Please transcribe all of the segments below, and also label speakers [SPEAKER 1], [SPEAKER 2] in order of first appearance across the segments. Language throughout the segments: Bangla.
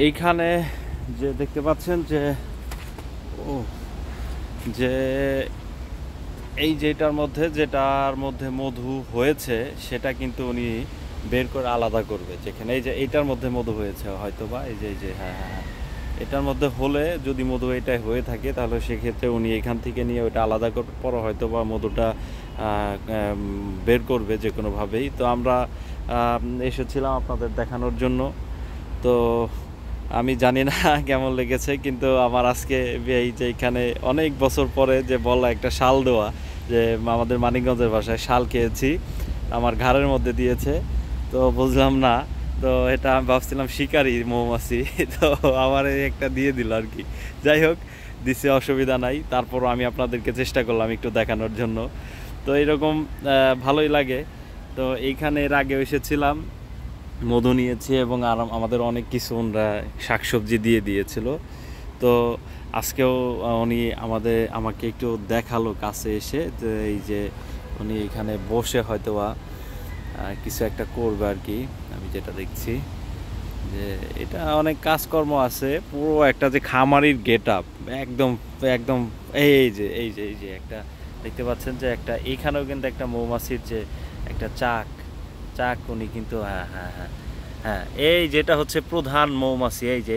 [SPEAKER 1] এইখানে যে দেখতে পাচ্ছেন যে ও যে এই যেটার মধ্যে মধু হয়েছে সেটা কিন্তু উনি বের করে আলাদা করবে। যেখানে এই যে এইটার মধ্যে মধু হয়েছে হয়তো বা এই যে হ্যাঁ হ্যাঁ হ্যাঁ, এটার মধ্যে হলে যদি মধু এটাই হয়ে থাকে তাহলে সেক্ষেত্রে উনি এখান থেকে নিয়ে ওটা আলাদা করার পর হয়তো বা মধুটা বের করবে যে কোনোভাবেই। তো আমরা এসেছিলাম আপনাদের দেখানোর জন্য। তো আমি জানি না কেমন লেগেছে, কিন্তু আমার আজকে এই যে এখানে অনেক বছর পরে যে বলা একটা শাল দেওয়া, যে আমাদের মানিকগঞ্জের ভাষায় শাল খেয়েছি, আমার ঘাড়ের মধ্যে দিয়েছে। তো বুঝলাম না, তো এটা আমি ভাবছিলাম শিকারি মৌমাছি, তো আমার এই একটা দিয়ে দিল আর কি। যাই হোক, দিছে, অসুবিধা নাই। তারপরও আমি আপনাদেরকে চেষ্টা করলাম একটু দেখানোর জন্য। তো এরকম ভালোই লাগে। তো এইখানে এর আগে এসেছিলাম, মধু নিয়েছি এবং আমাদের অনেক কিছু ওনারা শাকসবজি দিয়ে দিয়েছিল। তো আজকেও উনি আমাকে একটু দেখালো কাছে এসে, তো এই যে উনি এখানে বসে হয়তোবা কিছু একটা করবে আর কি। আমি যেটা দেখছি যে এটা অনেক কাজকর্ম আছে, পুরো একটা যে খামারির গেট আপ একদম একদম। এই যে একটা দেখতে পাচ্ছেন যে একটা এইখানেও কিন্তু একটা মৌমাছির যে একটা চাক চাক উনি কিন্তু হ্যাঁ হ্যাঁ হ্যাঁ হ্যাঁ, এই যেটা হচ্ছে প্রধান মৌমাছি, এই যে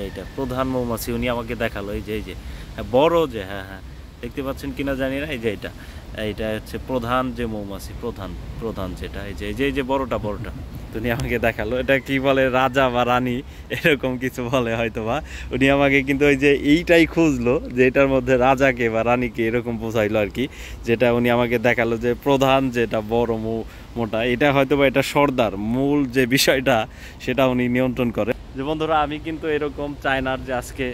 [SPEAKER 1] এটা প্রধান মৌমাছি উনি আমাকে দেখালো। এই যে বড় যে হ্যাঁ হ্যাঁ, দেখতে পাচ্ছেন কিনা জানি না। এই যে এইটা হচ্ছে প্রধান যে মৌমাছি, প্রধান যেটা এই যে বড়টা তো উনি আমাকে দেখালো। এটা কি বলে, রাজা বা রানী এরকম কিছু বলে হয়তো বা। উনি আমাকে কিন্তু ওই যে এইটাই খুঁজলো যে এটার মধ্যে রাজাকে বা রানীকে এরকম বোঝাইলো আর কি। যেটা উনি আমাকে দেখালো যে প্রধান যেটা বড় মোটা, এটা হয়তো বা এটা সর্দার, মূল যে বিষয়টা সেটা উনি নিয়ন্ত্রণ করে। যে বন্ধুরা, আমি কিন্তু এরকম চায়নার যে আজকে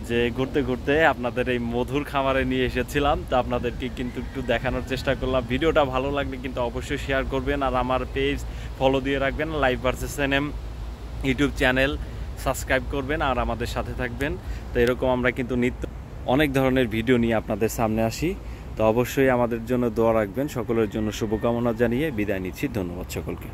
[SPEAKER 1] যে ঘুরতে ঘুরতে আপনাদের এই মধুর খামারে নিয়ে এসেছিলাম, তো আপনাদেরকে কিন্তু একটু দেখানোর চেষ্টা করলাম। ভিডিওটা ভালো লাগলে কিন্তু অবশ্যই শেয়ার করবেন, আর আমার পেজ ফলো দিয়ে রাখবেন, live versus NM YouTube channel subscribe করবেন আর আমাদের সাথে থাকবেন। তো এরকম আমরা কিন্তু নিত্য অনেক ধরনের ভিডিও নিয়ে আপনাদের সামনে আসি। তো অবশ্যই আমাদের জন্য দোয়া রাখবেন। সকলের জন্য শুভকামনা জানিয়ে বিদায় নিচ্ছি। ধন্যবাদ সকলকে।